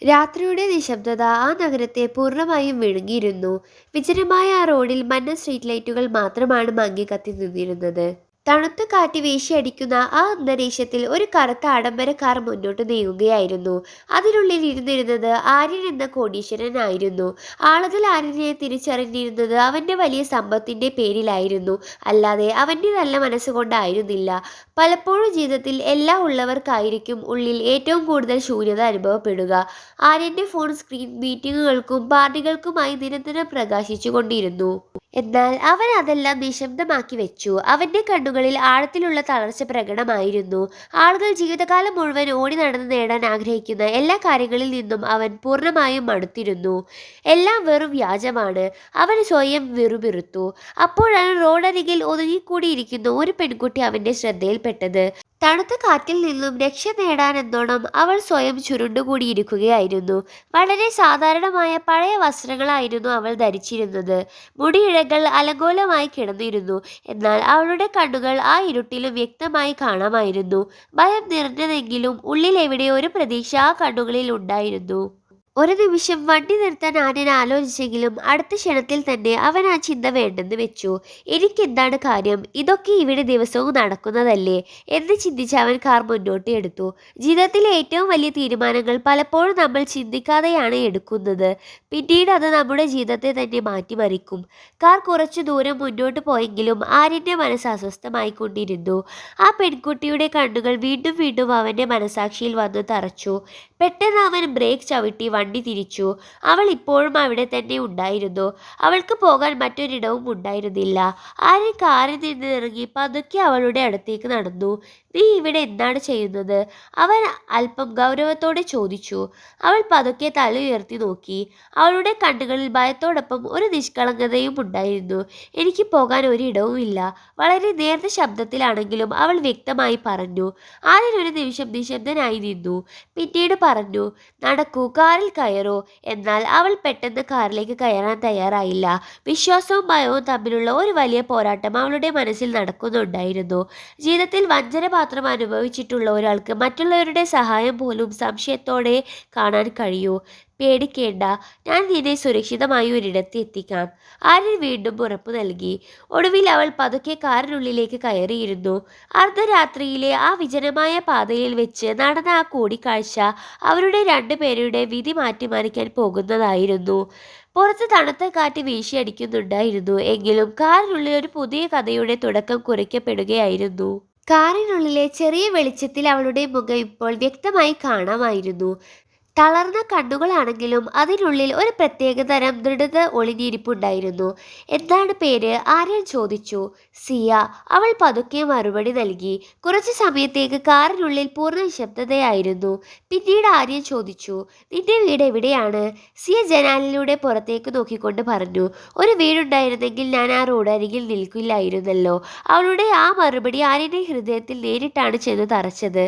രാത്രിയുടെ നിശബ്ദത ആ നഗരത്തെ പൂർണ്ണമായും വിഴുങ്ങിയിരുന്നു. വിജനമായ ആ റോഡിൽ മഞ്ഞ സ്ട്രീറ്റ് ലൈറ്റുകൾ മാത്രമാണ് മങ്ങി കത്തി നിന്നിരുന്നത്. തണുത്ത കാറ്റ് വീശിയടിക്കുന്ന ആ അന്തരീക്ഷത്തിൽ ഒരു കറുത്ത ആഡംബര കാർ മുന്നോട്ട് നീങ്ങുകയായിരുന്നു. അതിനുള്ളിൽ ഇരുന്നിരുന്നത് ആര്യൻ എന്ന കോടീശ്വരനായിരുന്നു. ആളുകൾ ആര്യനെ തിരിച്ചറിഞ്ഞിരുന്നത് അവന്റെ വലിയ സമ്പത്തിന്റെ പേരിലായിരുന്നു, അല്ലാതെ അവന്റെ നല്ല മനസ്സുകൊണ്ടായിരുന്നില്ല. പലപ്പോഴും ജീവിതത്തിൽ എല്ലാം ഉള്ളവർക്കായിരിക്കും ഉള്ളിൽ ഏറ്റവും കൂടുതൽ ശൂന്യത അനുഭവപ്പെടുക. ആര്യന്റെ ഫോൺ സ്ക്രീൻ മീറ്റിങ്ങുകൾക്കും പാർട്ടികൾക്കുമായി നിരന്തരം പ്രകാശിച്ചു കൊണ്ടിരുന്നു. എന്നാൽ അവൻ അതെല്ലാം നിശബ്ദമാക്കി വെച്ചു. അവന്റെ കണ്ണുകളിൽ ആഴത്തിലുള്ള തളർച്ച പ്രകടമായിരുന്നു. ആളുകൾ ജീവിതകാലം മുഴുവൻ ഓടി നടന്ന് നേടാൻ ആഗ്രഹിക്കുന്ന എല്ലാ കാര്യങ്ങളിൽ നിന്നും അവൻ പൂർണ്ണമായും മടുത്തിരുന്നു. എല്ലാം വെറും വ്യാജമാണ്. അവൻ സ്വയം വെറുപിറുത്തു. അപ്പോഴാണ് റോഡരികിൽ ഒതുങ്ങിക്കൂടിയിരിക്കുന്ന ഒരു പെൺകുട്ടി അവന്റെ ശ്രദ്ധയിൽപ്പെട്ടത്. തണുത്ത കാറ്റിൽ നിന്നും രക്ഷ നേടാനെന്നോണം അവൾ സ്വയം ചുരുണ്ടുകൂടിയിരിക്കുകയായിരുന്നു. വളരെ സാധാരണമായ പഴയ വസ്ത്രങ്ങളായിരുന്നു അവൾ ധരിച്ചിരുന്നത്. മുടിയിഴകൾ അലങ്കോലമായി കിടന്നിരുന്നു. എന്നാൽ അവളുടെ കണ്ണുകൾ ആ ഇരുട്ടിലും വ്യക്തമായി കാണാമായിരുന്നു. ഭയം നിറഞ്ഞതെങ്കിലും ഉള്ളിൽ എവിടെയോ ഒരു പ്രതീക്ഷ ആ കണ്ണുകളിൽ ഉണ്ടായിരുന്നു. ഒരു നിമിഷം വണ്ടി നിർത്താൻ ആര്യൻ ആലോചിച്ചെങ്കിലും അടുത്ത ക്ഷണത്തിൽ തന്നെ അവൻ ആ ചിന്ത വേണ്ടെന്ന് വെച്ചു. എനിക്കെന്താണ് കാര്യം? ഇതൊക്കെ ഇവിടെ ദിവസവും നടക്കുന്നതല്ലേ എന്ന് ചിന്തിച്ച് അവൻ കാർ മുന്നോട്ട് എടുത്തു. ജീവിതത്തിലെ ഏറ്റവും വലിയ തീരുമാനങ്ങൾ പലപ്പോഴും നമ്മൾ ചിന്തിക്കാതെയാണ് എടുക്കുന്നത്. പിന്നീട് അത് നമ്മുടെ ജീവിതത്തെ തന്നെ മാറ്റിമറിക്കും. കാർ കുറച്ചു ദൂരം മുന്നോട്ട് പോയെങ്കിലും ആര്യന്റെ മനസ്സ് അസ്വസ്ഥമായിക്കൊണ്ടിരുന്നു. ആ പെൺകുട്ടിയുടെ കണ്ണുകൾ വീണ്ടും വീണ്ടും അവന്റെ മനസാക്ഷിയിൽ വന്ന് തറച്ചു. പെട്ടെന്ന് അവൻ ബ്രേക്ക് ചവിട്ടി വണ്ടി തിരിച്ചു. അവൾ ഇപ്പോഴും അവിടെ തന്നെ ഉണ്ടായിരുന്നു. അവൾക്ക് പോകാൻ മറ്റൊരിടവും ഉണ്ടായിരുന്നില്ല. ആര്യൻ കാറിൽ നിന്ന് ഇറങ്ങി പതുക്കെ അവളുടെ അടുത്തേക്ക് നടന്നു. നീ ഇവിടെ എന്താണ് ചെയ്യുന്നത്? അവൻ അല്പം ഗൗരവത്തോടെ ചോദിച്ചു. അവൾ പതുക്കെ തല ഉയർത്തി നോക്കി. അവളുടെ കണ്ണുകളിൽ ഭയത്തോടൊപ്പം ഒരു നിഷ്കളങ്കതയും ഉണ്ടായിരുന്നു. എനിക്ക് പോകാൻ ഒരിടവും ഇല്ല, വളരെ നേർത്ത ശബ്ദത്തിലാണെങ്കിലും അവൾ വ്യക്തമായി പറഞ്ഞു. ആര്യൻ ഒരു നിമിഷം നിശബ്ദനായി നിന്നു. പിന്നീട് പറഞ്ഞു, നടക്കൂ, കാറിൽ കയറൂ. എന്നാൽ അവൾ പെട്ടെന്ന് കാറിലേക്ക് കയറാൻ തയ്യാറായില്ല. വിശ്വാസവും ഭയവും തമ്മിലുള്ള ഒരു വലിയ പോരാട്ടം അവളുടെ മനസ്സിൽ നടക്കുന്നുണ്ടായിരുന്നു. ജീവിതത്തിൽ വഞ്ചന മാത്രം അനുഭവിച്ചിട്ടുള്ള ഒരാൾക്ക് മറ്റുള്ളവരുടെ സഹായം പോലും സംശയത്തോടെ കാണാൻ കഴിയൂ. പേടിക്കേണ്ട, ഞാൻ നിന്നെ സുരക്ഷിതമായി ഒരിടത്ത് എത്തിക്കാം. ആര്യൻ വീണ്ടും ഉറപ്പു നൽകി. ഒടുവിൽ അവൾ പതുക്കെ കാറിനുള്ളിലേക്ക് കയറിയിരുന്നു. അർദ്ധരാത്രിയിലെ ആ വിജനമായ പാതയിൽ വെച്ച് നടന്ന ആ കൂടിക്കാഴ്ച അവരുടെ രണ്ടുപേരുടെ വിധി മാറ്റിമറിക്കാൻ പോകുന്നതായിരുന്നു. പുറത്ത് തണുത്ത കാറ്റ് വീശിയടിക്കുന്നുണ്ടായിരുന്നു. എങ്കിലും കാറിനുള്ളിൽ ഒരു പുതിയ കഥയുടെ തുടക്കം കുറിക്കപ്പെടുകയായിരുന്നു. കാറിനുള്ളിലെ ചെറിയ വെളിച്ചത്തിൽ അവളുടെ മുഖം ഇപ്പോൾ വ്യക്തമായി കാണാമായിരുന്നു. തളർന്ന കണ്ണുകളാണെങ്കിലും അതിനുള്ളിൽ ഒരു പ്രത്യേകതരം ദൃഢത ഒളിഞ്ഞിരിപ്പുണ്ടായിരുന്നു. എന്താണ് പേര്? ആര്യൻ ചോദിച്ചു. സിയ, അവൾ പതുക്കെ മറുപടി നൽകി. കുറച്ചു സമയത്തേക്ക് കാറിനുള്ളിൽ പൂർണ്ണ നിശബ്ദതയായിരുന്നു. പിന്നീട് ആര്യൻ ചോദിച്ചു, നിന്റെ വീട് എവിടെയാണ്? സിയ ജനാലിലൂടെ പുറത്തേക്ക് നോക്കിക്കൊണ്ട് പറഞ്ഞു. ഒരു വീടുണ്ടായിരുന്നെങ്കിൽ ഞാൻ ആ റോഡരികിൽ നിൽക്കില്ലായിരുന്നല്ലോ. അവളുടെ ആ മറുപടി ആര്യന്റെ ഹൃദയത്തിൽ നേരിട്ടാണ് ചെന്ന് തറച്ചത്.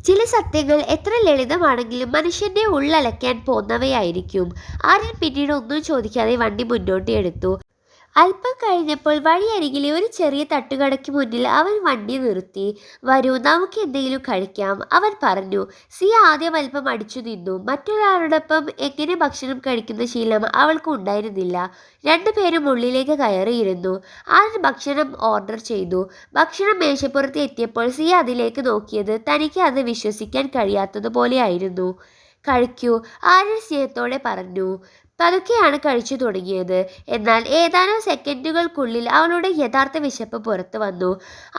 ചില സത്യങ്ങൾ എത്ര ലളിതമാണെങ്കിലും മനുഷ്യന്റെ ഉള്ളലയ്ക്കാൻ പോന്നവയായിരിക്കും. ആര്യൻ പിന്നീട് ഒന്നും ചോദിക്കാതെ വണ്ടി മുന്നോട്ട് എടുത്തു. അല്പം കഴിഞ്ഞപ്പോൾ വഴിയരികിലെ ഒരു ചെറിയ തട്ടുകടയ്ക്ക് മുന്നിൽ അവൻ വണ്ടി നിർത്തി. വരൂ, നമുക്ക് എന്തെങ്കിലും കഴിക്കാം, അവൻ പറഞ്ഞു. സിയ ആദ്യം അല്പം അടിച്ചു നിന്നു. മറ്റൊരാളോടൊപ്പം എങ്ങനെ ഭക്ഷണം കഴിക്കുന്ന ശീലം അവൾക്ക് ഉണ്ടായിരുന്നില്ല. രണ്ടുപേരും ഉള്ളിലേക്ക് കയറിയിരുന്നു. ആര്യൻ ഭക്ഷണം ഓർഡർ ചെയ്തു. ഭക്ഷണം മേശപ്പുറത്ത് എത്തിയപ്പോൾ സിയ അതിലേക്ക് നോക്കിയത് തനിക്ക് അത് വിശ്വസിക്കാൻ കഴിയാത്തതുപോലെയായിരുന്നു. കഴിക്കൂ, ആര്യൻ സ്നേഹത്തോടെ പറഞ്ഞു. പതുക്കെയാണ് കഴിച്ചു തുടങ്ങിയത്. എന്നാൽ ഏതാനും സെക്കൻഡുകൾക്കുള്ളിൽ അവളുടെ യഥാർത്ഥ വിശപ്പ് പുറത്തു വന്നു.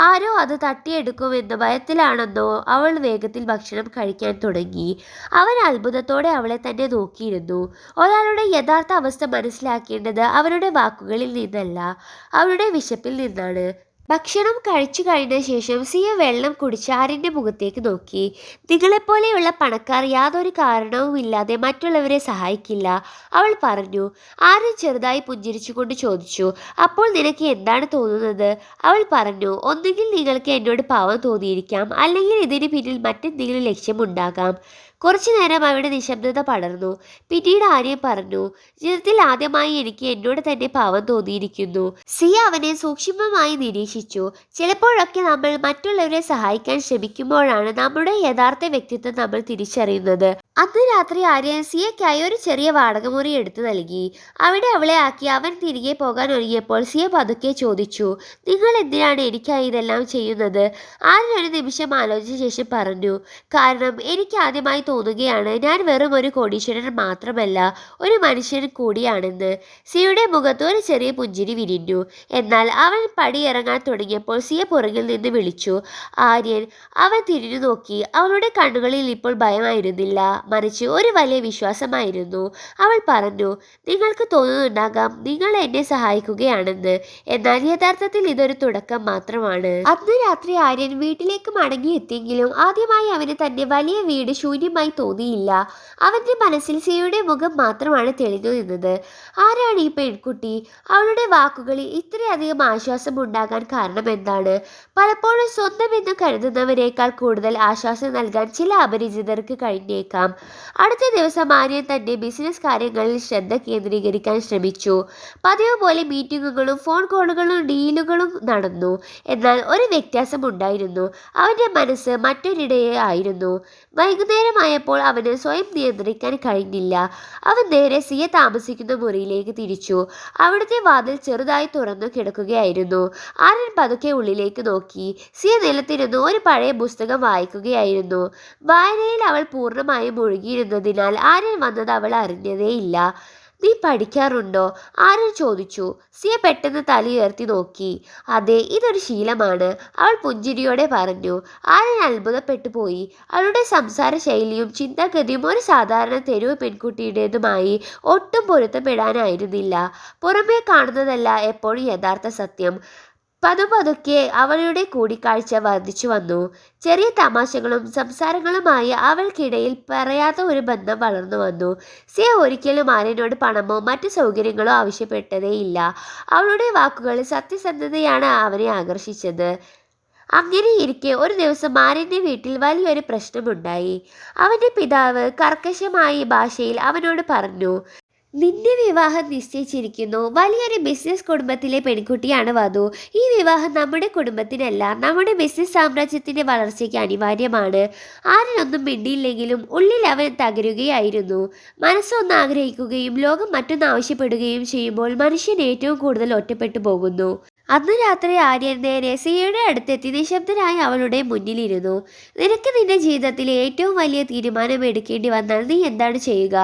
ആരോ അത് തട്ടിയെടുക്കുമെന്ന ഭയത്തിലാണെന്നോ അവൾ വേഗത്തിൽ ഭക്ഷണം കഴിക്കാൻ തുടങ്ങി. അവൻ അത്ഭുതത്തോടെ അവളെ തന്നെ നോക്കിയിരുന്നു. ഒരാളുടെ യഥാർത്ഥ അവസ്ഥ മനസ്സിലാക്കേണ്ടത് അവരുടെ വാക്കുകളിൽ നിന്നല്ല, അവരുടെ വിശപ്പിൽ നിന്നാണ്. ഭക്ഷണം കഴിച്ചു കഴിഞ്ഞ ശേഷം സിയ വെള്ളം കുടിച്ച് ആര്യൻ്റെ മുഖത്തേക്ക് നോക്കി. നിങ്ങളെപ്പോലെയുള്ള പണക്കാർ യാതൊരു കാരണവുമില്ലാതെ മറ്റുള്ളവരെ സഹായിക്കില്ല, അവൾ പറഞ്ഞു. ആര്യൻ ചെറുതായി പുഞ്ചിരിച്ചുകൊണ്ട് ചോദിച്ചു, അപ്പോൾ നിനക്ക് എന്താണ് തോന്നുന്നത്? അവൾ പറഞ്ഞു, ഒന്നുകിൽ നിങ്ങൾക്ക് എന്നോട് പാവം തോന്നിയിരിക്കാം, അല്ലെങ്കിൽ ഇതിന് പിന്നിൽ മറ്റെന്തെങ്കിലും ലക്ഷ്യമുണ്ടാകാം. കുറച്ചു നേരം അവിടെ നിശബ്ദത പടർന്നു. പിന്നീട് ആര്യൻ പറഞ്ഞു, ജീവിതത്തിൽ ആദ്യമായി എനിക്ക് എന്നോട് തന്നെ പാവം തോന്നിയിരിക്കുന്നു. സിയ അവനെ സൂക്ഷ്മമായി നിരീക്ഷിച്ചു. ചിലപ്പോഴൊക്കെ നമ്മൾ മറ്റുള്ളവരെ സഹായിക്കാൻ ശ്രമിക്കുമ്പോഴാണ് നമ്മുടെ യഥാർത്ഥ വ്യക്തിത്വം നമ്മൾ തിരിച്ചറിയുന്നത്. അന്ന് രാത്രി ആര്യൻ സിയയ്ക്കായി ഒരു ചെറിയ വാടകമുറി എടുത്തു നൽകി. അവിടെ അവളെ ആക്കി അവൻ തിരികെ പോകാൻ ഒരുങ്ങിയപ്പോൾ സിയ പതുക്കെ ചോദിച്ചു, നിങ്ങൾ എന്തിനാണ് എനിക്കായി ഇതെല്ലാം ചെയ്യുന്നത്? ആര്യൻ ഒരു നിമിഷം ആലോചിച്ച ശേഷം പറഞ്ഞു, കാരണം എനിക്ക് ആദ്യമായി തോന്നുകയാണ് ഞാൻ വെറും ഒരു കോടീശ്വരൻ മാത്രമല്ല, ഒരു മനുഷ്യൻ കൂടിയാണെന്ന്. സിയയുടെ മുഖത്ത് ഒരു ചെറിയ പുഞ്ചിരി വിരിഞ്ഞു. എന്നാൽ അവൻ പടിയിറങ്ങാൻ തുടങ്ങിയപ്പോൾ സിയ പുറകിൽ നിന്ന് വിളിച്ചു, ആര്യൻ. അവൻ തിരിഞ്ഞു നോക്കി. അവളുടെ കണ്ണുകളിൽ ഇപ്പോൾ ഭയമായിരുന്നില്ല, മറിച്ച് ഒരു വലിയ വിശ്വാസമായിരുന്നു. അവൾ പറഞ്ഞു, നിങ്ങൾക്ക് തോന്നുന്നുണ്ടാകാം നിങ്ങൾ എന്നെ സഹായിക്കുകയാണെന്ന്, എന്നാൽ യഥാർത്ഥത്തിൽ ഇതൊരു തുടക്കം മാത്രമാണ്. അന്ന് രാത്രി ആര്യൻ വീട്ടിലേക്ക് മടങ്ങിയെത്തിയെങ്കിലും ആദ്യമായി അവന് തന്റെ വലിയ വീട് ശൂന്യമായി തോന്നിയില്ല. അവന്റെ മനസ്സിൽ സിയയുടെ മുഖം മാത്രമാണ് തെളിഞ്ഞു നിന്നത്. ആരാണ് ഈ പെൺകുട്ടി? അവളുടെ വാക്കുകളിൽ ഇത്രയധികം ആശ്വാസം ഉണ്ടാകാൻ കാരണം എന്താണ്? പലപ്പോഴും സ്വന്തം എന്ന് കരുതുന്നവരേക്കാൾ കൂടുതൽ ആശ്വാസം നൽകാൻ ചില അപരിചിതർക്ക് കഴിഞ്ഞേക്കാം. അടുത്ത ദിവസം ആര്യൻ തന്റെ ബിസിനസ് കാര്യങ്ങളിൽ ശ്രദ്ധ കേന്ദ്രീകരിക്കാൻ ശ്രമിച്ചു. പതിവ് പോലെ മീറ്റിങ്ങുകളും ഫോൺ കോളുകളും ഡീലുകളും നടന്നു. എന്നാൽ ഒരു വ്യത്യാസം ഉണ്ടായിരുന്നു. അവന്റെ മനസ്സ് മറ്റൊരിടയെ ആയിരുന്നു. വൈകുന്നേരമായപ്പോൾ അവന് സ്വയം നിയന്ത്രിക്കാൻ കഴിഞ്ഞില്ല. അവൻ നേരെ സിയ താമസിക്കുന്ന മുറിയിലേക്ക് തിരിച്ചു. അവിടുത്തെ വാതിൽ ചെറുതായി തുറന്നു കിടക്കുകയായിരുന്നു. ആര്യൻ പതുക്കെ ഉള്ളിലേക്ക് നോക്കി. സിയ നിലത്തിരുന്ന് ഒരു പഴയ പുസ്തകം വായിക്കുകയായിരുന്നു. വായനയിൽ അവൾ പൂർണ്ണമായും മുഴുകിയിരുന്നതിനാൽ ആര്യൻ വന്നത് അവൾ അറിഞ്ഞതേയില്ല. നീ പഠിക്കാറുണ്ടോ? ആര്യൻ ചോദിച്ചു. സിയ പെട്ടെന്ന് തലയുയർത്തി നോക്കി. അതെ, ഇതൊരു ശീലമാണ്, അവൾ പുഞ്ചിരിയോടെ പറഞ്ഞു. ആര്യൻ അത്ഭുതപ്പെട്ടു പോയി. അവളുടെ സംസാര ശൈലിയും ചിന്താഗതിയും ഒരു സാധാരണ തെരുവ് പെൺകുട്ടിയുടേതുമായി ഒട്ടും പൊരുത്തപ്പെടാനായിരുന്നില്ല. പുറമേ കാണുന്നതല്ല എപ്പോഴും യഥാർത്ഥ സത്യം. പതുപതുക്കെ അവളുടെ കൂടിക്കാഴ്ച വർദ്ധിച്ചു വന്നു. ചെറിയ തമാശകളും സംസാരങ്ങളുമായി അവൾക്കിടയിൽ പറയാത്ത ഒരു ബന്ധം വളർന്നു വന്നു. സിയ ഒരിക്കലും ആര്യനോട് പണമോ മറ്റു സൗകര്യങ്ങളോ ആവശ്യപ്പെട്ടതേയില്ല. അവളുടെ വാക്കുകളിൽ സത്യസന്ധതയാണ് അവനെ ആകർഷിച്ചത്. അങ്ങനെയിരിക്കെ ഒരു ദിവസം ആര്യന്റെ വീട്ടിൽ വലിയൊരു പ്രശ്നമുണ്ടായി. അവന്റെ പിതാവ് കർക്കശമായ ഭാഷയിൽ അവനോട് പറഞ്ഞു, നിന്റെ വിവാഹം നിശ്ചയിച്ചിരിക്കുന്നു. വലിയൊരു ബിസിനസ് കുടുംബത്തിലെ പെൺകുട്ടിയാണ് വധു. ഈ വിവാഹം നമ്മുടെ കുടുംബത്തിനല്ല, നമ്മുടെ ബിസിനസ് സാമ്രാജ്യത്തിന്റെ വളർച്ചയ്ക്ക് അനിവാര്യമാണ്. ആരിനൊന്നും മിണ്ടിയില്ലെങ്കിലും ഉള്ളിൽ അവൻ തകരുകയായിരുന്നു. മനസ്സൊന്ന് ആഗ്രഹിക്കുകയും ലോകം മറ്റൊന്ന് ആവശ്യപ്പെടുകയും ചെയ്യുമ്പോൾ മനുഷ്യൻ ഏറ്റവും കൂടുതൽ ഒറ്റപ്പെട്ടു പോകുന്നു. അന്ന് രാത്രി ആര്യൻ നേരെ സിയയുടെ അടുത്തെത്തി നിശബ്ദനായി അവളുടെ മുന്നിലിരുന്നു. നിനക്ക് നിന്റെ ജീവിതത്തിലെ ഏറ്റവും വലിയ തീരുമാനം എടുക്കേണ്ടി വന്നാൽ നീ എന്താണ് ചെയ്യുക?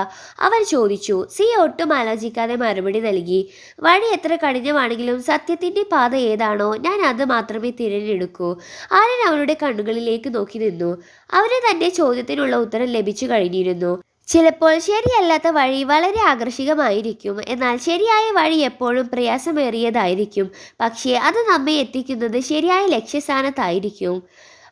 അവൻ ചോദിച്ചു. സിയ ഒട്ടും ആലോചിക്കാതെ മറുപടി നൽകി. വഴി എത്ര കഠിനമാണെങ്കിലും സത്യത്തിന്റെ പാത ഏതാണോ ഞാൻ അത് മാത്രമേ തിരഞ്ഞെടുക്കൂ. ആര്യൻ അവളുടെ കണ്ണുകളിലേക്ക് നോക്കി നിന്നു. അവന് തന്റെ ചോദ്യത്തിനുള്ള ഉത്തരം ലഭിച്ചു കഴിഞ്ഞിരുന്നു. ചിലപ്പോൾ ശരിയല്ലാത്ത വഴി വളരെ ആകർഷകമായിരിക്കും, എന്നാൽ ശരിയായ വഴി എപ്പോഴും പ്രയാസമേറിയതായിരിക്കും. പക്ഷേ അത് നമ്മെ എത്തിക്കുന്നത് ശരിയായ ലക്ഷ്യസ്ഥാനത്തായിരിക്കും.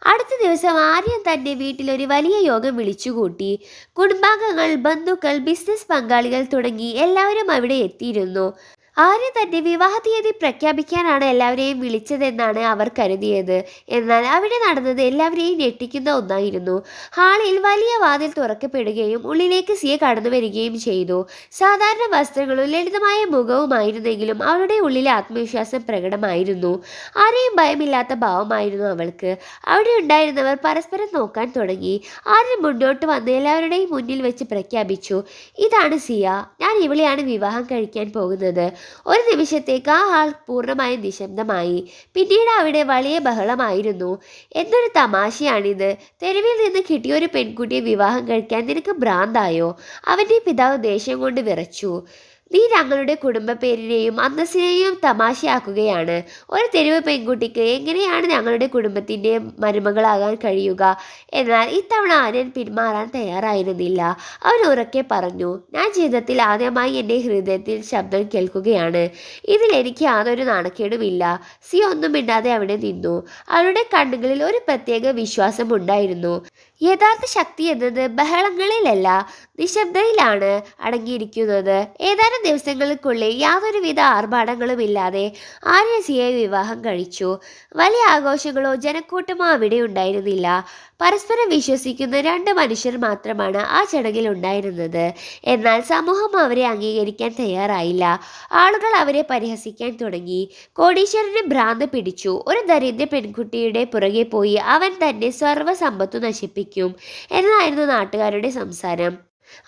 അടുത്ത ദിവസം ആര്യൻ തന്റെ വീട്ടിൽ ഒരു വലിയ യോഗം വിളിച്ചുകൂട്ടി. കുടുംബാംഗങ്ങൾ, ബന്ധുക്കൾ, ബിസിനസ് പങ്കാളികൾ തുടങ്ങി എല്ലാവരും അവിടെ എത്തിയിരുന്നു. ആര്യ തന്റെ വിവാഹ തീയതി പ്രഖ്യാപിക്കാനാണ് എല്ലാവരെയും വിളിച്ചതെന്നാണ് അവർ കരുതിയത്. എന്നാൽ അവിടെ നടന്നത് എല്ലാവരെയും ഞെട്ടിക്കുന്ന ഒന്നായിരുന്നു. ഹാളിൽ വലിയ വാതിൽ തുറക്കപ്പെടുകയും ഉള്ളിലേക്ക് സിയ കടന്നു വരികയും ചെയ്തു. സാധാരണ വസ്ത്രങ്ങളും ലളിതമായ മുഖവുമായിരുന്നെങ്കിലും അവളുടെ ഉള്ളിലെ ആത്മവിശ്വാസം പ്രകടമായിരുന്നു. ആരെയും ഭയമില്ലാത്ത ഭാവമായിരുന്നു അവൾക്ക്. അവിടെ ഉണ്ടായിരുന്നവർ പരസ്പരം നോക്കാൻ തുടങ്ങി. ആര്യൻ മുന്നോട്ട് വന്ന് എല്ലാവരുടെയും മുന്നിൽ വെച്ച് പ്രഖ്യാപിച്ചു, ഇതാണ് സിയ, ഞാൻ ഇവളെയാണ് വിവാഹം കഴിക്കാൻ പോകുന്നത്. ഒരു നിമിഷത്തേക്ക് ആ ആൾ പൂർണ്ണമായും നിശബ്ദമായി. പിന്നീട് അവിടെ വലിയ ബഹളമായിരുന്നു. എന്തൊരു തമാശയാണിത്! തെരുവിൽ നിന്ന് കിട്ടിയ ഒരു പെൺകുട്ടിയെ വിവാഹം കഴിക്കാൻ നിനക്ക് ഭ്രാന്തായോ? അവന്റെ പിതാവ് ദേഷ്യം കൊണ്ട് വിറച്ചു. നീ ഞങ്ങളുടെ കുടുംബ പേരിനെയും അന്തസ്സിനെയും തമാശയാക്കുകയാണ്. ഒരു തെരുവ് പെൺകുട്ടിക്ക് എങ്ങനെയാണ് ഞങ്ങളുടെ കുടുംബത്തിൻ്റെ മരുമകളാകാൻ കഴിയുക? എന്നാൽ ഇത്തവണ ആര്യൻ പിന്മാറാൻ തയ്യാറായിരുന്നില്ല. അവൻ ഉറക്കെ പറഞ്ഞു, ഞാൻ ജീവിതത്തിൽ ആദ്യമായി എൻ്റെ ഹൃദയത്തിൽ ശബ്ദം കേൾക്കുകയാണ്. ഇതിൽ എനിക്ക് യാതൊരു നാണക്കേടുമില്ല. സി ഒന്നും മിണ്ടാതെ അവിടെ നിന്നു. അവളുടെ കണ്ണുകളിൽ ഒരു പ്രത്യേക വിശ്വാസം ഉണ്ടായിരുന്നു. യഥാർത്ഥ ശക്തി എന്നത് ബഹളങ്ങളിലല്ല, നിശബ്ദതയിലാണ് അടങ്ങിയിരിക്കുന്നത്. ഏതാനും ദിവസങ്ങൾക്കുള്ളിൽ യാതൊരുവിധ ആർഭാടങ്ങളുമില്ലാതെ ആര്യ സിയെ വിവാഹം കഴിച്ചു. വലിയ ആഘോഷങ്ങളോ ജനക്കൂട്ടമോ അവിടെ ഉണ്ടായിരുന്നില്ല. പരസ്പരം വിശ്വസിക്കുന്ന രണ്ട് മനുഷ്യർ മാത്രമാണ് ആ ചടങ്ങിൽ ഉണ്ടായിരുന്നത്. എന്നാൽ സമൂഹം അവരെ അംഗീകരിക്കാൻ തയ്യാറായില്ല. ആളുകൾ അവരെ പരിഹസിക്കാൻ തുടങ്ങി. കോടീശ്വരന് ഭ്രാന്ത് പിടിച്ചു. ഒരു ദരിദ്ര പെൺകുട്ടിയുടെ പുറകെ പോയി അവൻ തന്റെ സർവ്വസമ്പത്തു നശിപ്പിക്കും എന്നായിരുന്നു നാട്ടുകാരുടെ സംസാരം.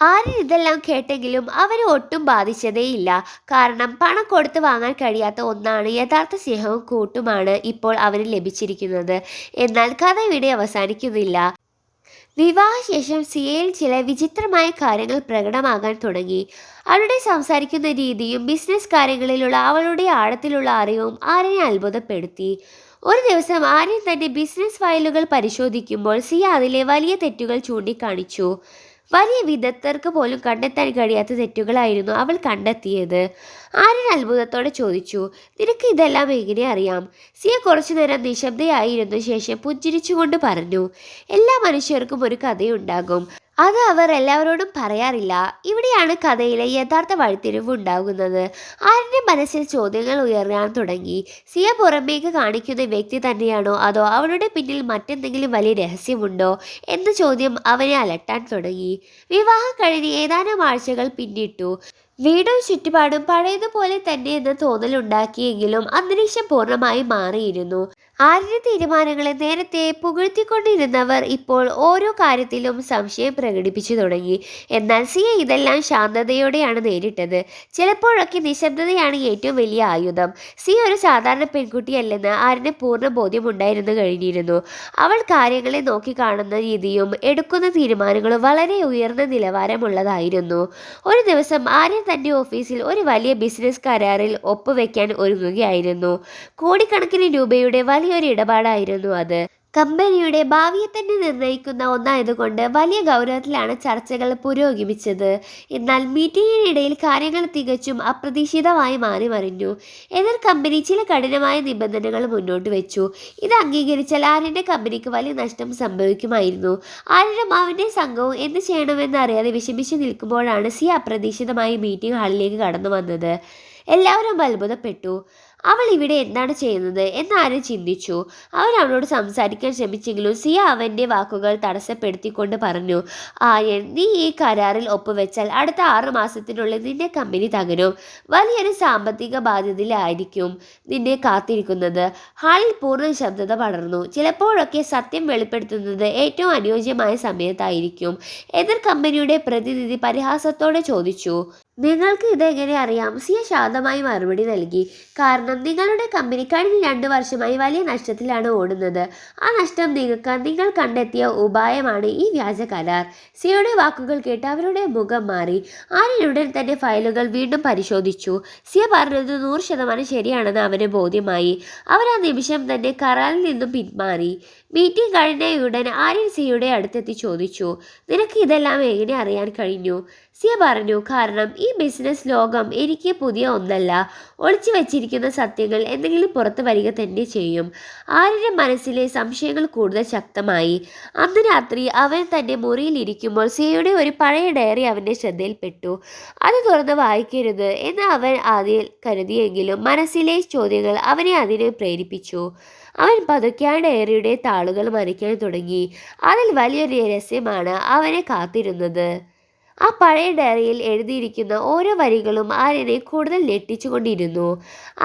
ആര്യൻ ഇതെല്ലാം കേട്ടെങ്കിലും അവന് ഒട്ടും ബാധിച്ചതേയില്ല. കാരണം പണം കൊടുത്ത് വാങ്ങാൻ കഴിയാത്ത ഒന്നാണ് യഥാർത്ഥ സ്നേഹവും കൂട്ടുമാണ് ഇപ്പോൾ അവന് ലഭിച്ചിരിക്കുന്നത്. എന്നാൽ കഥ ഇവിടെ അവസാനിക്കുന്നില്ല. വിവാഹശേഷം സിയയിൽ ചില വിചിത്രമായ കാര്യങ്ങൾ പ്രകടമാകാൻ തുടങ്ങി. അവളുടെ സംസാരിക്കുന്ന രീതിയും ബിസിനസ് കാര്യങ്ങളിലുള്ള അവളുടെ ആഴത്തിലുള്ള അറിവും ആര്യനെ അത്ഭുതപ്പെടുത്തി. ഒരു ദിവസം ആര്യൻ തന്റെ ബിസിനസ് ഫയലുകൾ പരിശോധിക്കുമ്പോൾ സിയ അതിലെ വലിയ തെറ്റുകൾ ചൂണ്ടിക്കാണിച്ചു. വലിയ വിദഗ്ധർക്ക് പോലും കണ്ടെത്താൻ കഴിയാത്ത തെറ്റുകളായിരുന്നു അവൾ കണ്ടെത്തിയത്. ആര്യൻ അത്ഭുതത്തോടെ ചോദിച്ചു, നിനക്ക് ഇതെല്ലാം എങ്ങനെ അറിയാം? സിയ കുറച്ചുനേരം നിശബ്ദയായിരുന്ന ശേഷം പുഞ്ചിരിച്ചുകൊണ്ട് പറഞ്ഞു, എല്ലാ മനുഷ്യർക്കും ഒരു കഥയുണ്ടാകും. അത് അവർ എല്ലാവരോടും പറയാറില്ല. ഇവിടെയാണ് കഥയിലെ യഥാർത്ഥ വഴിത്തിരിവ് ഉണ്ടാകുന്നത്. ആര്യന്റെ മനസ്സിൽ ചോദ്യങ്ങൾ ഉയരാൻ തുടങ്ങി. സിയ പുറമേക്ക് കാണിക്കുന്ന വ്യക്തി തന്നെയാണോ അതോ അവളുടെ പിന്നിൽ മറ്റെന്തെങ്കിലും വലിയ രഹസ്യമുണ്ടോ എന്ന ചോദ്യം അവനെ അലട്ടാൻ തുടങ്ങി. വിവാഹം കഴിഞ്ഞ് ഏതാനും ആഴ്ചകൾ പിന്നിട്ടു. വീടും ചുറ്റുപാടും പഴയതുപോലെ തന്നെ എന്ന തോന്നലുണ്ടാക്കിയെങ്കിലും അന്തരീക്ഷം പൂർണ്ണമായി മാറിയിരുന്നു. ആര്യന്റെ തീരുമാനങ്ങളെ നേരത്തെ പുകഴ്ത്തിക്കൊണ്ടിരുന്നവർ ഇപ്പോൾ ഓരോ കാര്യത്തിലും സംശയം പ്രകടിപ്പിച്ചു തുടങ്ങി. എന്നാൽ സിയ ഇതെല്ലാം ശാന്തതയോടെയാണ് നേരിട്ടത്. ചിലപ്പോഴൊക്കെ നിശബ്ദതയാണ് ഏറ്റവും വലിയ ആയുധം. സിയ ഒരു സാധാരണ പെൺകുട്ടിയല്ലെന്ന് ആര്യന് പൂർണ്ണ ബോധ്യമുണ്ടായിരുന്നു കഴിഞ്ഞിരുന്നു. അവൾ കാര്യങ്ങളെ നോക്കിക്കാണുന്ന രീതിയും എടുക്കുന്ന തീരുമാനങ്ങളും വളരെ ഉയർന്ന നിലവാരമുള്ളതായിരുന്നു. ഒരു ദിവസം ആര്യൻ തന്റെ ഓഫീസിൽ ഒരു വലിയ ബിസിനസ് കരാറിൽ ഒപ്പുവെക്കാൻ ഒരുങ്ങുകയായിരുന്നു. കോടിക്കണക്കിന് രൂപയുടെ വലിയൊരു ഇടപാടായിരുന്നു അത്. കമ്പനിയുടെ ഭാവിയെ തന്നെ നിർണ്ണയിക്കുന്ന ഒന്നായതുകൊണ്ട് വലിയ ഗൗരവത്തിലാണ് ചർച്ചകൾ പുരോഗമിച്ചത്. എന്നാൽ മീറ്റിംഗിനിടയിൽ കാര്യങ്ങൾ തികച്ചും അപ്രതീക്ഷിതമായി മറിഞ്ഞു. എതിർ കമ്പനി ചില കഠിനമായ നിബന്ധനകൾ മുന്നോട്ട് വെച്ചു. ഇത് അംഗീകരിച്ചാൽ ആര്യന്റെ കമ്പനിക്ക് വലിയ നഷ്ടം സംഭവിക്കുമായിരുന്നു. ആര്യനും അവന്റെ സംഘവും എന്ത് ചെയ്യണമെന്ന് അറിയാതെ വിഷമിച്ചു നിൽക്കുമ്പോഴാണ് സിയ അപ്രതീക്ഷിതമായി മീറ്റിംഗ് ഹാളിലേക്ക് കടന്നു വന്നത്. എല്ലാവരും അത്ഭുതപ്പെട്ടു. അവൾ ഇവിടെ എന്താണ് ചെയ്യുന്നത് എന്ന് ആര്യൻ ചിന്തിച്ചു. അവൻ അവളോട് സംസാരിക്കാൻ ശ്രമിച്ചെങ്കിലും സിയ അവന്റെ വാക്കുകൾ തടസ്സപ്പെടുത്തിക്കൊണ്ട് പറഞ്ഞു, ആര്യൻ, നീ ഈ കരാറിൽ ഒപ്പുവെച്ചാൽ അടുത്ത 6 മാസത്തിനുള്ളിൽ നിന്റെ കമ്പനി തകരും. വലിയൊരു സാമ്പത്തിക ബാധ്യതയിലായിരിക്കും നിന്നെ കാത്തിരിക്കുന്നത്. ഹാളിൽ പൂർണ്ണ നിശബ്ദത പടർന്നു. ചിലപ്പോഴൊക്കെ സത്യം വെളിപ്പെടുത്തുന്നത് ഏറ്റവും അനുയോജ്യമായ സമയത്തായിരിക്കും. എതിർ കമ്പനിയുടെ പ്രതിനിധി പരിഹാസത്തോടെ ചോദിച്ചു, നിങ്ങൾക്ക് ഇതെങ്ങനെ അറിയാം? സിയ ശാന്തമായി മറുപടി നൽകി, കാരണം നിങ്ങളുടെ കമ്പനി കഴിഞ്ഞ 2 വർഷമായി വലിയ നഷ്ടത്തിലാണ് ഓടുന്നത്. ആ നഷ്ടം നീക്കാൻ നിങ്ങൾ കണ്ടെത്തിയ ഉപായമാണ് ഈ വ്യാജ കരാർ. സിയയുടെ വാക്കുകൾ കേട്ട് അവരുടെ മുഖം മാറി. ആര്യൻ ഉടൻ തന്നെ ഫയലുകൾ വീണ്ടും പരിശോധിച്ചു. സിയ പറഞ്ഞത് 100% ശരിയാണെന്ന് അവന് ബോധ്യമായി. അവർ ആ നിമിഷം തന്നെ കരാറിൽ നിന്നും പിന്മാറി. മീറ്റിംഗ് കഴിഞ്ഞയുടൻ ആര്യൻ സിയയുടെ അടുത്തെത്തി ചോദിച്ചു, നിനക്ക് ഇതെല്ലാം എങ്ങനെ അറിയാൻ കഴിഞ്ഞു? സിയ പറഞ്ഞു, കാരണം ഈ ബിസിനസ് ലോകം എനിക്ക് പുതിയ ഒന്നല്ല. ഒളിച്ചു വെച്ചിരിക്കുന്ന സത്യങ്ങൾ എന്തെങ്കിലും പുറത്തു വരിക തന്നെ ചെയ്യും. ആര്യന്റെ മനസ്സിലെ സംശയങ്ങൾ കൂടുതൽ ശക്തമായി. അന്ന് രാത്രി അവൻ തന്റെ മുറിയിൽ ഇരിക്കുമ്പോൾ സിയയുടെ ഒരു പഴയ ഡയറി അവന്റെ ശ്രദ്ധയിൽപ്പെട്ടു. അത് തുറന്ന് വായിക്കരുത് എന്ന് അവൻ ആദ്യം കരുതിയെങ്കിലും മനസ്സിലെ ചോദ്യങ്ങൾ അവനെ അതിനെ പ്രേരിപ്പിച്ചു. അവൻ പതുക്കെ ആ ഡയറിയുടെ താളുകൾ മറിക്കാൻ തുടങ്ങി. അതിൽ വലിയൊരു രഹസ്യമാണ് അവനെ കാത്തിരുന്നത്. ആ പഴയ ഡയറിയിൽ എഴുതിയിരിക്കുന്ന ഓരോ വരികളും ആര്യനെ കൂടുതൽ ഞെട്ടിച്ചുകൊണ്ടിരുന്നു.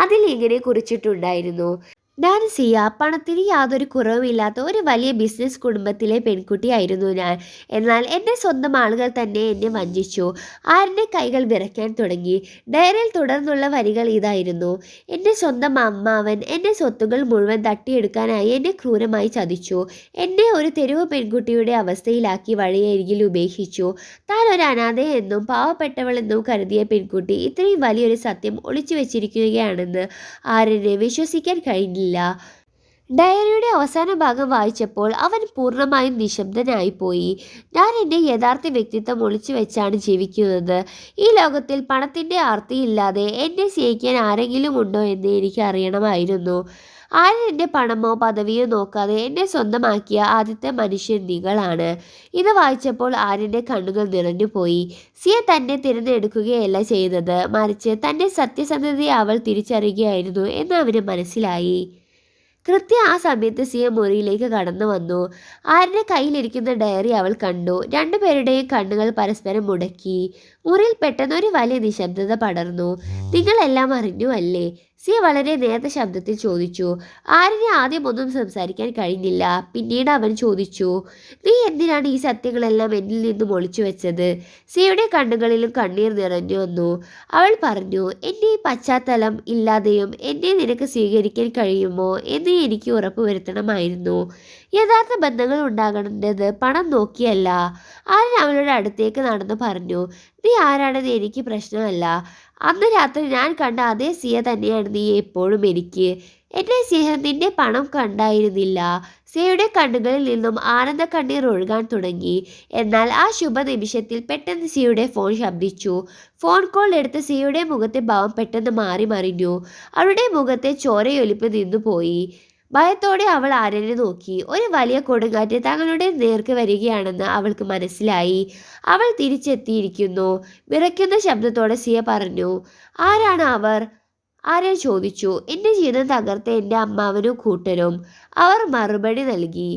അതിൽ ഇങ്ങനെ കുറിച്ചിട്ടുണ്ടായിരുന്നു, ഞാൻ സിയ, പണത്തിന് യാതൊരു കുറവുമില്ലാത്ത ഒരു വലിയ ബിസിനസ് കുടുംബത്തിലെ പെൺകുട്ടിയായിരുന്നു ഞാൻ. എന്നാൽ എൻ്റെ സ്വന്തം ആളുകൾ തന്നെ എന്നെ വഞ്ചിച്ചു. ആര്യൻ്റെ കൈകൾ വിറയ്ക്കാൻ തുടങ്ങി. ഡയറിയിൽ തുടർന്നുള്ള വരികൾ ഇതായിരുന്നു, എൻ്റെ സ്വന്തം അമ്മാവൻ എൻ്റെ സ്വത്തുകൾ മുഴുവൻ തട്ടിയെടുക്കാനായി എന്നെ ക്രൂരമായി ചതിച്ചു. എന്നെ ഒരു തെരുവ് പെൺകുട്ടിയുടെ അവസ്ഥയിലാക്കി വഴിയരികിൽ ഉപേക്ഷിച്ചു. താൻ ഒരു അനാഥയെന്നും പാവപ്പെട്ടവളെന്നും കരുതിയ പെൺകുട്ടി ഇത്രയും വലിയൊരു സത്യം ഒളിച്ചു വെച്ചിരിക്കുകയാണെന്ന് ആര്യനെ വിശ്വസിക്കാൻ കഴിഞ്ഞില്ല. ഡയറിയുടെ അവസാന ഭാഗം വായിച്ചപ്പോൾ അവൻ പൂർണ്ണമായും നിശബ്ദനായിപ്പോയി. ഞാൻ എൻ്റെ യഥാർത്ഥ വ്യക്തിത്വം ഒളിച്ചു വെച്ചാണ് ജീവിക്കുന്നത്. ഈ ലോകത്തിൽ പണത്തിൻ്റെ ആർത്തിയില്ലാതെ എന്നെ സ്നേഹിക്കാൻ ആരെങ്കിലും ഉണ്ടോ എന്ന് എനിക്ക് അറിയണമായിരുന്നു. ആരും എൻ്റെ പണമോ പദവിയോ നോക്കാതെ എന്നെ സ്വന്തമാക്കിയ ആദ്യത്തെ മനുഷ്യൻ നിങ്ങളാണ്. ഇത് വായിച്ചപ്പോൾ ആര്യൻ്റെ കണ്ണുകൾ നിറഞ്ഞുപോയി. സിയ തന്നെ തിരഞ്ഞെടുക്കുകയല്ല ചെയ്തത്, മറിച്ച് തൻ്റെ സത്യസന്ധതയെ അവൾ തിരിച്ചറിയുകയായിരുന്നു എന്ന് അവന് മനസ്സിലായി. കൃത്യം ആ സമയത്ത് സിയ മുറിയിലേക്ക് കടന്നു വന്നു. ആര്യന്റെ കയ്യിലിരിക്കുന്ന ഡയറി അവൾ കണ്ടു. രണ്ടുപേരുടെയും കണ്ണുകൾ പരസ്പരം മുടക്കി. മുറിയിൽ പെട്ടെന്ന് ഒരു വലിയ നിശബ്ദത പടർന്നു. നിങ്ങളെല്ലാം അറിഞ്ഞു അല്ലേ? സിയ വളരെ നേർത്ത ശബ്ദത്തിൽ ചോദിച്ചു. ആര്യന് ആദ്യം ഒന്നും സംസാരിക്കാൻ കഴിഞ്ഞില്ല. പിന്നീട് അവൻ ചോദിച്ചു, നീ എന്തിനാണ് ഈ സത്യങ്ങളെല്ലാം എന്നിൽ നിന്നും ഒളിച്ചു വെച്ചത്? സിയയുടെ കണ്ണുകളിലും കണ്ണീർ നിറഞ്ഞു വന്നു. അവൾ പറഞ്ഞു, എൻ്റെ ഈ പശ്ചാത്തലം ഇല്ലാതെയും എന്നെ നിനക്ക് സ്വീകരിക്കാൻ കഴിയുമോ എന്ന് എനിക്ക് ഉറപ്പുവരുത്തണമായിരുന്നു. യഥാർത്ഥ ബന്ധങ്ങൾ ഉണ്ടാകേണ്ടത് പണം നോക്കിയല്ല. ആര്യൻ അവളുടെ അടുത്തേക്ക് നടന്നു പറഞ്ഞു, നീ ആരാണെന്ന് എനിക്ക് പ്രശ്നമല്ല. അന്ന് രാത്രി ഞാൻ കണ്ട അതേ സിയ തന്നെയാണ് നീ എപ്പോഴും എനിക്ക്. എൻ്റെ സ്നേഹം നിന്റെ പണം കണ്ടായിരുന്നില്ല. സിയയുടെ കണ്ണുകളിൽ നിന്നും ആനന്ദ കണ്ണീർ ഒഴുകാൻ തുടങ്ങി. എന്നാൽ ആ ശുഭ നിമിഷത്തിൽ പെട്ടെന്ന് സിയയുടെ ഫോൺ ശബ്ദിച്ചു. ഫോൺ കോൾ എടുത്ത് സിയയുടെ മുഖത്തെ ഭാവം പെട്ടെന്ന് മാറി മറിഞ്ഞു. അവളുടെ മുഖത്തെ ചോരയൊലിപ്പ് നിന്നുപോയി. ഭയത്തോടെ അവൾ ആര്യനെ നോക്കി. ഒരു വലിയ കൊടുങ്കാറ്റ് തങ്ങളുടെ നേർക്ക് വരികയാണെന്ന് അവൾക്ക് മനസ്സിലായി. അവൾ തിരിച്ചെത്തിയിരിക്കുന്നു. വിറയ്ക്കുന്ന ശബ്ദത്തോടെ സിയ പറഞ്ഞു, ആരാണ് അവർ? ആര്യൻ ചോദിച്ചു. എൻ്റെ ജീവിതം തകർത്ത എൻ്റെ അമ്മാവനും കൂട്ടരും, അവർ മറുപടി നൽകി.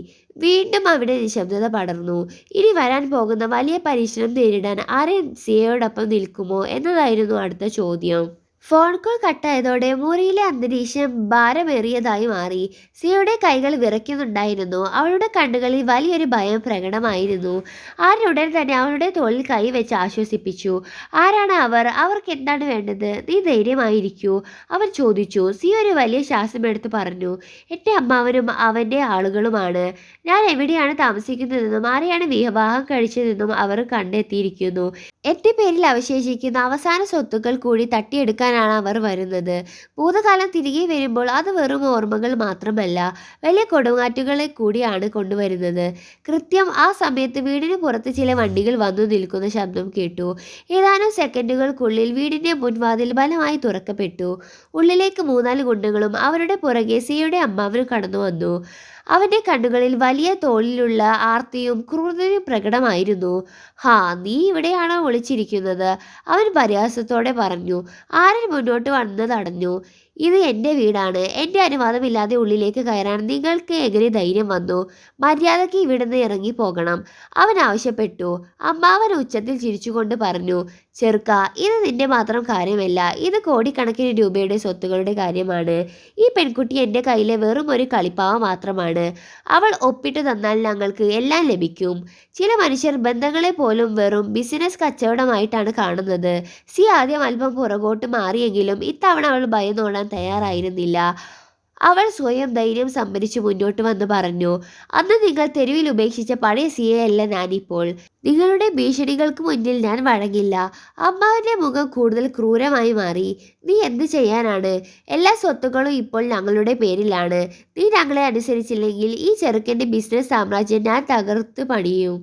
വീണ്ടും അവിടെ നിശബ്ദത പടർന്നു. ഇനി വരാൻ പോകുന്ന വലിയ പരീക്ഷണം നേരിടാൻ ആര്യൻ സിയയോടൊപ്പം നിൽക്കുമോ എന്നതായിരുന്നു അടുത്ത ചോദ്യം. ഫോൺ കോൾ കട്ടായതോടെ മുറിയിലെ അന്തരീക്ഷം ഭാരമേറിയതായി മാറി. സിയയുടെ കൈകൾ വിറയ്ക്കുന്നുണ്ടായിരുന്നു. അവളുടെ കണ്ണുകളിൽ വലിയൊരു ഭയം പ്രകടമായിരുന്നു. ആര്യൻ ഉടൻ തന്നെ അവളുടെ തോളിൽ കൈവച്ച് ആശ്വസിപ്പിച്ചു. ആരാണ് അവർ? അവർക്ക് എന്താണ് വേണ്ടത്? നീ ധൈര്യമായിരിക്കൂ, അവൻ ചോദിച്ചു. സിയ ഒരു വലിയ ശ്വാസമെടുത്ത് പറഞ്ഞു, എൻ്റെ അമ്മാവനും അവൻ്റെ ആളുകളുമാണ്. ഞാൻ എവിടെയാണ് താമസിക്കുന്നതെന്നും ആരെയാണ് വിവാഹം കഴിച്ചതെന്നും അവർ കണ്ടെത്തിയിരിക്കുന്നു. എൻ്റെ പേരിൽ അവശേഷിക്കുന്ന അവസാന സ്വത്തുക്കൾ കൂടി തട്ടിയെടുക്കാനാണ് അവർ വരുന്നത്. ഭൂതകാലം തിരികെ വരുമ്പോൾ അത് വെറും ഓർമ്മകൾ മാത്രമല്ല, വലിയ കൊടുങ്കാറ്റുകളെ കൂടിയാണ് കൊണ്ടുവരുന്നത്. കൃത്യം ആ സമയത്ത് വീടിന് പുറത്ത് ചില വണ്ടികൾ വന്നു നിൽക്കുന്ന ശബ്ദം കേട്ടു. ഏതാനും സെക്കൻഡുകൾക്കുള്ളിൽ വീടിൻ്റെ മുൻവാതിൽ ബലമായി തുറക്കപ്പെട്ടു. ഉള്ളിലേക്ക് 3-4 ഗുണ്ടകളും അവരുടെ പുറകെ സിയയുടെ അമ്മാവനും കടന്നു വന്നു. അവൻ്റെ കണ്ണുകളിൽ വലിയ തോളിലുള്ള ആർത്തിയും ക്രൂരതയും പ്രകടമായിരുന്നു. ഹാ, നീ ഇവിടെയാണോ ഒളിച്ചിരിക്കുന്നത്? അവൻ പരിഹാസത്തോടെ പറഞ്ഞു. ആര്യൻ മുന്നോട്ട് വന്ന് തടഞ്ഞു. ഇത് എൻ്റെ വീടാണ്. എൻ്റെ അനുവാദമില്ലാതെ ഉള്ളിലേക്ക് കയറാൻ നിങ്ങൾക്ക് എങ്ങനെ ധൈര്യം വന്നു? മര്യാദയ്ക്ക് ഇവിടുന്ന് ഇറങ്ങി പോകണം, അവൻ ആവശ്യപ്പെട്ടു. അമ്മാവൻ ഉച്ചത്തിൽ ചിരിച്ചുകൊണ്ട് പറഞ്ഞു, ചെറുക്ക, ഇത് നിന്റെ മാത്രം കാര്യമല്ല, ഇത് കോടിക്കണക്കിന് രൂപയുടെ സ്വത്തുകളുടെ കാര്യമാണ്. ഈ പെൺകുട്ടി എൻ്റെ കയ്യിലെ വെറും ഒരു കളിപ്പാവ മാത്രമാണ്. അവൾ ഒപ്പിട്ട് തന്നാൽ ഞങ്ങൾക്ക് എല്ലാം ലഭിക്കും. ചില മനുഷ്യർ ബന്ധങ്ങളെ പോലും വെറും ബിസിനസ് കച്ചവടമായിട്ടാണ് കാണുന്നത്. സി ആദ്യം അല്പം പുറകോട്ട് മാറിയെങ്കിലും ഇത്തവണ അവൾ ഭയന്നോടാൻ തയ്യാറായിരുന്നില്ല. അവൾ സ്വയം ധൈര്യം സംഭരിച്ച് മുന്നോട്ട് വന്ന് പറഞ്ഞു, അന്ന് നിങ്ങൾ തെരുവിൽ ഉപേക്ഷിച്ച പഴയ സിയയല്ല ഞാനിപ്പോൾ. നിങ്ങളുടെ ഭീഷണികൾക്ക് മുന്നിൽ ഞാൻ വഴങ്ങില്ല. അമ്മാവൻ്റെ മുഖം കൂടുതൽ ക്രൂരമായി മാറി. നീ എന്ത് ചെയ്യാനാണ്? എല്ലാ സ്വത്തുക്കളും ഇപ്പോൾ ഞങ്ങളുടെ പേരിലാണ്. നീ ഞങ്ങളെ അനുസരിച്ചില്ലെങ്കിൽ ഈ ചെറുക്കൻ്റെ ബിസിനസ് സാമ്രാജ്യം ഞാൻ തകർത്ത് പണിയും.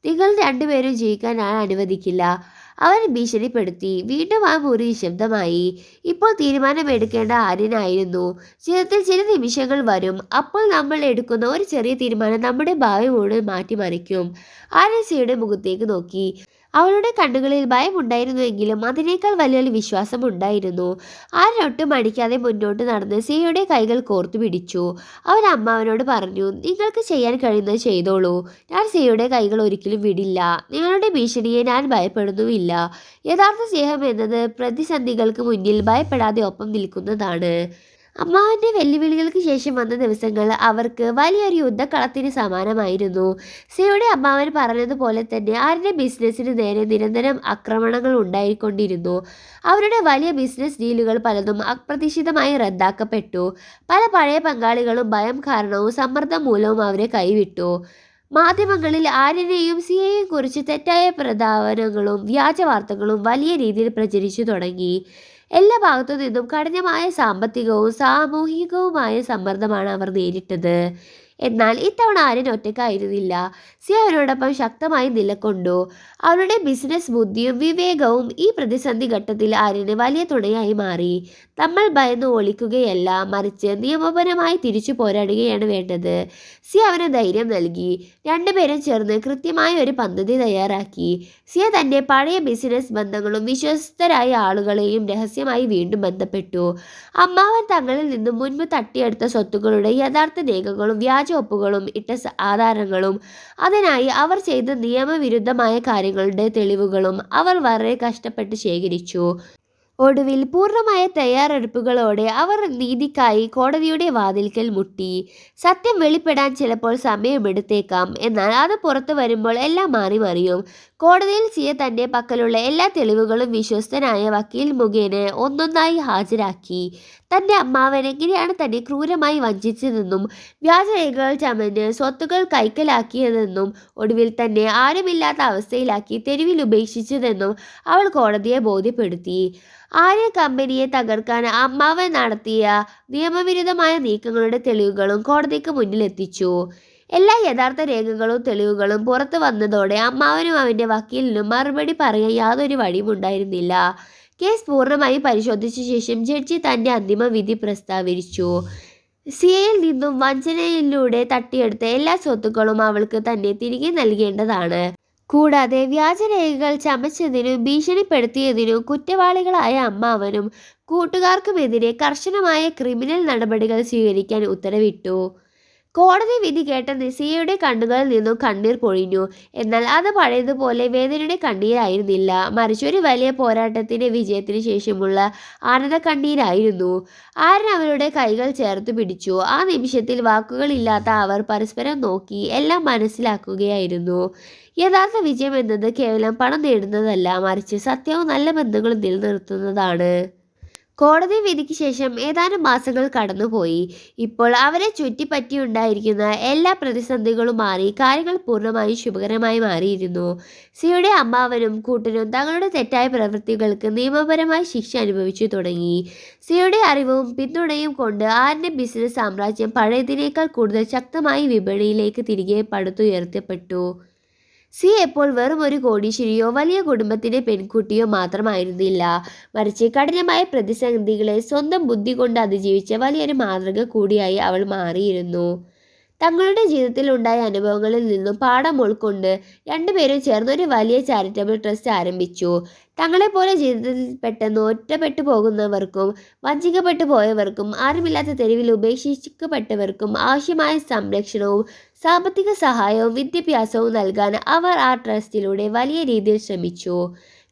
നിങ്ങൾ രണ്ടുപേരും ജീവിക്കാൻ ഞാൻ അനുവദിക്കില്ല, അവൻ ഭീഷണിപ്പെടുത്തി. വീണ്ടും ആ മുറി നിശബ്ദമായി. ഇപ്പോൾ തീരുമാനമെടുക്കേണ്ട ആര്യനായിരുന്നു. ജീവിതത്തിൽ ചില നിമിഷങ്ങൾ വരും, അപ്പോൾ നമ്മൾ എടുക്കുന്ന ഒരു ചെറിയ തീരുമാനം നമ്മുടെ ഭാവി മുഴുവൻ മാറ്റിമറിക്കും. ആര്യൻ സിയുടെ മുഖത്തേക്ക് നോക്കി. അവളുടെ കണ്ണുകളിൽ ഭയമുണ്ടായിരുന്നുവെങ്കിലും അതിനേക്കാൾ വലിയൊരു വിശ്വാസം ഉണ്ടായിരുന്നു. ആര്യൻ ഒട്ടും മടിക്കാതെ മുന്നോട്ട് നടന്ന് സിയയുടെ കൈകൾ കോർത്തു പിടിച്ചു. അവൻ അമ്മാവനോട് പറഞ്ഞു, നിങ്ങൾക്ക് ചെയ്യാൻ കഴിയുന്നത് ചെയ്തോളൂ. ഞാൻ സിയയുടെ കൈകൾ ഒരിക്കലും വിടില്ല. നിങ്ങളുടെ ഭീഷണിയെ ഞാൻ ഭയപ്പെടുന്നുമില്ല. യഥാർത്ഥ സ്നേഹം എന്നത് പ്രതിസന്ധികൾക്ക് മുന്നിൽ ഭയപ്പെടാതെ ഒപ്പം നിൽക്കുന്നതാണ്. അമ്മാവൻ്റെ വെല്ലുവിളികൾക്ക് ശേഷം വന്ന ദിവസങ്ങൾ അവർക്ക് വലിയൊരു യുദ്ധക്കളത്തിന് സമാനമായിരുന്നു. സിയുടെ അമ്മാവൻ പറഞ്ഞതുപോലെ തന്നെ ആര്യൻ്റെ ബിസിനസ്സിന് നേരെ നിരന്തരം ആക്രമണങ്ങൾ ഉണ്ടായിക്കൊണ്ടിരുന്നു. അവരുടെ വലിയ ബിസിനസ് ഡീലുകൾ പലതും അപ്രതീക്ഷിതമായി റദ്ദാക്കപ്പെട്ടു. പല പഴയ പങ്കാളികളും ഭയം കാരണവും സമ്മർദ്ദം മൂലവും അവരെ കൈവിട്ടു. മാധ്യമങ്ങളിൽ ആര്യനെയും സിയെയും കുറിച്ച് തെറ്റായ പ്രസ്താവനകളും വ്യാജ വാർത്തകളും വലിയ രീതിയിൽ പ്രചരിച്ചു തുടങ്ങി. എല്ലാ ഭാഗത്തു നിന്നും കഠിനമായ സാമ്പത്തികവും സാമൂഹികവുമായ സമ്മർദ്ദമാണ് അവർ നേരിട്ടത്. എന്നാൽ ഇത്തവണ ആര്യൻ ഒറ്റയ്ക്കായിരുന്നില്ല. സിയ അവനോടൊപ്പം ശക്തമായി നിലകൊണ്ടു. അവളുടെ ബിസിനസ് ബുദ്ധിയും വിവേകവും ഈ പ്രതിസന്ധി ഘട്ടത്തിൽ ആര്യന് വലിയ തുണയായി മാറി. നമ്മൾ ഭയന്ന് ഒളിക്കുകയല്ല, മറിച്ച് നിയമപരമായി തിരിച്ചു പോരാടുകയാണ് വേണ്ടത്. സിയ അവന് ധൈര്യം നൽകി. രണ്ടുപേരും ചേർന്ന് കൃത്യമായ ഒരു പദ്ധതി തയ്യാറാക്കി. സിയ തന്റെ പഴയ ബിസിനസ് ബന്ധങ്ങളും വിശ്വസ്തരായ ആളുകളെയും രഹസ്യമായി വീണ്ടും ബന്ധപ്പെട്ടു. അമ്മാവൻ തങ്ങളിൽ നിന്നും മുൻപ് തട്ടിയെടുത്ത സ്വത്തുക്കളുടെ യഥാർത്ഥ രേഖകളും വ്യാജ ഒപ്പുകളും ഇട്ട ആധാരങ്ങളും, അതിനായി അവർ ചെയ്ത നിയമവിരുദ്ധമായ കാര്യങ്ങളുടെ തെളിവുകളും അവർ വളരെ കഷ്ടപ്പെട്ട് ശേഖരിച്ചു. ഒടുവിൽ പൂർണ്ണമായ തയ്യാറെടുപ്പുകളോടെ അവർ നീതിക്കായി കോടതിയുടെ വാതിൽക്കൽ മുട്ടി. സത്യം വെളിപ്പെടാൻ ചിലപ്പോൾ സമയമെടുത്തേക്കാം, എന്നാൽ അത് പുറത്തു വരുമ്പോൾ എല്ലാം മാറി മറിയും. കോടതിയിൽ സിയ തന്റെ പക്കലുള്ള എല്ലാ തെളിവുകളും വിശ്വസ്തനായ വക്കീൽ മുഖേന ഒന്നൊന്നായി ഹാജരാക്കി. തന്റെ അമ്മാവൻ എങ്ങനെയാണ് തന്നെ ക്രൂരമായി വഞ്ചിച്ചതെന്നും വ്യാജരേഖകൾ ചമഞ്ഞ് സ്വത്തുക്കൾ കൈക്കലാക്കിയതെന്നും ഒടുവിൽ തന്നെ ആരുമില്ലാത്ത അവസ്ഥയിലാക്കി തെരുവിൽ ഉപേക്ഷിച്ചതെന്നും അവൾ കോടതിയെ ബോധ്യപ്പെടുത്തി. ആര്യ കമ്പനിയെ തകർക്കാൻ അമ്മാവൻ നടത്തിയ നിയമവിരുദ്ധമായ നീക്കങ്ങളുടെ തെളിവുകളും കോടതിക്ക് മുന്നിലെത്തിച്ചു. എല്ലാ യഥാർത്ഥ രേഖകളും തെളിവുകളും പുറത്തു വന്നതോടെ അമ്മാവനും അവന്റെ വക്കീലിനും മറുപടി പറയാൻ യാതൊരു വഴിയും ഉണ്ടായിരുന്നില്ല. കേസ് പൂർണ്ണമായി പരിശോധിച്ച ശേഷം ജഡ്ജി തന്റെ അന്തിമ വിധി പ്രസ്താവിച്ചു. സിയയിൽ നിന്നും വഞ്ചനയിലൂടെ തട്ടിയെടുത്ത എല്ലാ സ്വത്തുക്കളും അവൾക്ക് തന്നെ തിരികെ നൽകേണ്ടതാണ്. കൂടാതെ വ്യാജരേഖകൾ ചമച്ചതിനും ഭീഷണിപ്പെടുത്തിയതിനും കുറ്റവാളികളായ അമ്മാവനും കൂട്ടുകാർക്കുമെതിരെ കർശനമായ ക്രിമിനൽ നടപടികൾ സ്വീകരിക്കാൻ ഉത്തരവിട്ടു. കോടതി വിധി കേട്ട സിയയുടെ കണ്ണുകളിൽ നിന്നും കണ്ണീർ പൊഴിഞ്ഞു. എന്നാൽ അത് പഴയതുപോലെ വേദനയുടെ കണ്ണീരായിരുന്നില്ല, മറിച്ച് ഒരു വലിയ പോരാട്ടത്തിന്റെ വിജയത്തിന് ശേഷമുള്ള ആനന്ദ കണ്ണീരായിരുന്നു. ആര്യൻ അവരുടെ കൈകൾ ചേർത്ത് പിടിച്ചു. ആ നിമിഷത്തിൽ വാക്കുകളില്ലാത്ത അവർ പരസ്പരം നോക്കി എല്ലാം മനസ്സിലാക്കുകയായിരുന്നു. യഥാർത്ഥ വിജയം എന്നത് കേവലം പണം നേടുന്നതല്ല, മറിച്ച് സത്യവും നല്ല ബന്ധങ്ങളും നിലനിർത്തുന്നതാണ്. കോടതി വിധിക്ക് ശേഷം ഏതാനും മാസങ്ങൾ കടന്നുപോയി. ഇപ്പോൾ അവരെ ചുറ്റിപ്പറ്റിയുണ്ടായിരിക്കുന്ന എല്ലാ പ്രതിസന്ധികളും മാറി കാര്യങ്ങൾ പൂർണ്ണമായും ശുഭകരമായി മാറിയിരുന്നു. സിയുടെ അമ്മാവനും കൂട്ടരും തങ്ങളുടെ തെറ്റായ പ്രവൃത്തികൾക്ക് നിയമപരമായി ശിക്ഷ അനുഭവിച്ചു തുടങ്ങി. സിയുടെ അറിവും പിന്തുണയും കൊണ്ട് ആര്യന്റെ ബിസിനസ് സാമ്രാജ്യം പഴയതിനേക്കാൾ കൂടുതൽ ശക്തമായി വിപണിയിലേക്ക് തിരികെ പടുത്തുയർത്തപ്പെട്ടു. സി എപ്പോൾ വെറും ഒരു കോടീശ്വരിയോ വലിയ കുടുംബത്തിൻ്റെ പെൺകുട്ടിയോ മാത്രമായിരുന്നില്ല, മറിച്ച് കഠിനമായ പ്രതിസന്ധികളെ സ്വന്തം ബുദ്ധി കൊണ്ട് അതിജീവിച്ച വലിയൊരു മാതൃക കൂടിയായി അവൾ മാറിയിരുന്നു. തങ്ങളുടെ ജീവിതത്തിൽ ഉണ്ടായ അനുഭവങ്ങളിൽ നിന്നും പാഠം ഉൾക്കൊണ്ട് രണ്ടുപേരും ചേർന്ന് ഒരു വലിയ ചാരിറ്റബിൾ ട്രസ്റ്റ് ആരംഭിച്ചു. തങ്ങളെപ്പോലെ ജീവിതത്തിൽ പെട്ടെന്ന് ഒറ്റപ്പെട്ടു പോകുന്നവർക്കും വഞ്ചിക്കപ്പെട്ടു പോയവർക്കും ആരുമില്ലാത്ത തെരുവിൽ ഉപേക്ഷിക്കപ്പെട്ടവർക്കും ആവശ്യമായ സംരക്ഷണവും സാമ്പത്തിക സഹായവും വിദ്യാഭ്യാസവും നൽകാൻ അവർ ആ ട്രസ്റ്റിലൂടെ വലിയ രീതിയിൽ ശ്രമിച്ചു.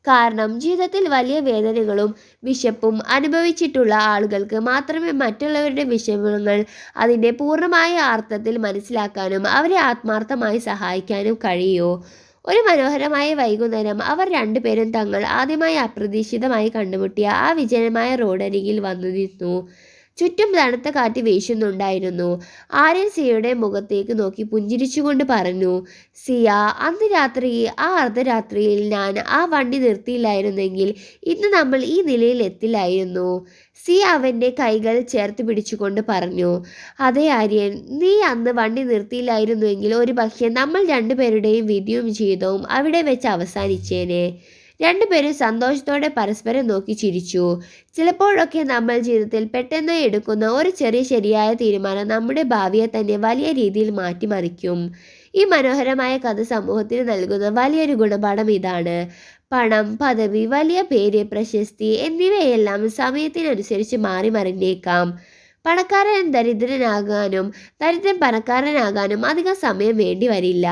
കാരണം ജീവിതത്തിൽ വലിയ വേദനകളും വിശപ്പും അനുഭവിച്ചിട്ടുള്ള ആളുകൾക്ക് മാത്രമേ മറ്റുള്ളവരുടെ വിഷമങ്ങൾ അതിൻ്റെ പൂർണ്ണമായ അർത്ഥത്തിൽ മനസ്സിലാക്കാനും അവരെ ആത്മാർത്ഥമായി സഹായിക്കാനും കഴിയൂ. ഒരു മനോഹരമായ വൈകുന്നേരം അവർ രണ്ടുപേരും തങ്ങൾ ആദ്യമായി അപ്രതീക്ഷിതമായി കണ്ടുമുട്ടിയ ആ വിജനമായ റോഡരികിൽ വന്നു നിന്നു. ചുറ്റും തണുത്ത കാറ്റ് വീശുന്നുണ്ടായിരുന്നു. ആര്യൻ സിയയുടെ മുഖത്തേക്ക് നോക്കി പുഞ്ചിരിച്ചുകൊണ്ട് പറഞ്ഞു, സിയ, അന്ന് രാത്രി ആ അർദ്ധരാത്രിയിൽ ഞാൻ ആ വണ്ടി നിർത്തിയില്ലായിരുന്നെങ്കിൽ ഇന്ന് നമ്മൾ ഈ നിലയിൽ എത്തില്ലായിരുന്നു. സിയ അവൻ്റെ കൈകൾ ചേർത്ത് പിടിച്ചുകൊണ്ട് പറഞ്ഞു, അതെ ആര്യൻ, നീ അന്ന് വണ്ടി നിർത്തിയില്ലായിരുന്നുവെങ്കിൽ ഒരു പക്ഷേ നമ്മൾ രണ്ടുപേരുടെയും വിധിയും ജീവിതവും അവിടെ വെച്ച് അവസാനിച്ചേനെ. രണ്ടുപേരും സന്തോഷത്തോടെ പരസ്പരം നോക്കി ചിരിച്ചു. ചിലപ്പോഴൊക്കെ നമ്മൾ ജീവിതത്തിൽ പെട്ടെന്ന് എടുക്കുന്ന ഒരു ചെറിയ ശരിയായ തീരുമാനം നമ്മുടെ ഭാവിയെ തന്നെ വലിയ രീതിയിൽ മാറ്റിമറിക്കും. ഈ മനോഹരമായ കഥ സമൂഹത്തിന് നൽകുന്ന വലിയൊരു ഗുണപാഠം ഇതാണ്. പണം, പദവി, വലിയ പേര്, പ്രശസ്തി എന്നിവയെല്ലാം സമയത്തിനനുസരിച്ച് മാറി മറിഞ്ഞേക്കാം. പണക്കാരൻ ദരിദ്രനാകാനും ദരിദ്രൻ പണക്കാരനാകാനും അധികം സമയം വേണ്ടി വരില്ല.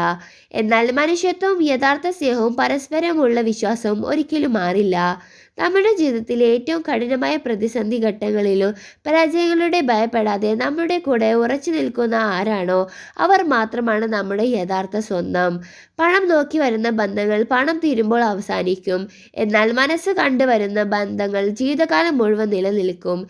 എന്നാൽ മനുഷ്യത്വവും യഥാർത്ഥ സ്നേഹവും പരസ്പരമുള്ള വിശ്വാസവും ഒരിക്കലും മാറില്ല. നമ്മുടെ ജീവിതത്തിലെ ഏറ്റവും കഠിനമായ പ്രതിസന്ധി ഘട്ടങ്ങളിലും പരാജയങ്ങളുടെ ഭയപ്പെടാതെ നമ്മുടെ കൂടെ ഉറച്ചു നിൽക്കുന്ന ആരാണോ അവർ മാത്രമാണ് നമ്മുടെ യഥാർത്ഥ സ്വന്തം. പണം നോക്കി വരുന്ന ബന്ധങ്ങൾ പണം തീരുമ്പോൾ അവസാനിക്കും, എന്നാൽ മനസ്സ് കണ്ടുവരുന്ന ബന്ധങ്ങൾ ജീവിതകാലം മുഴുവൻ നിലനിൽക്കും.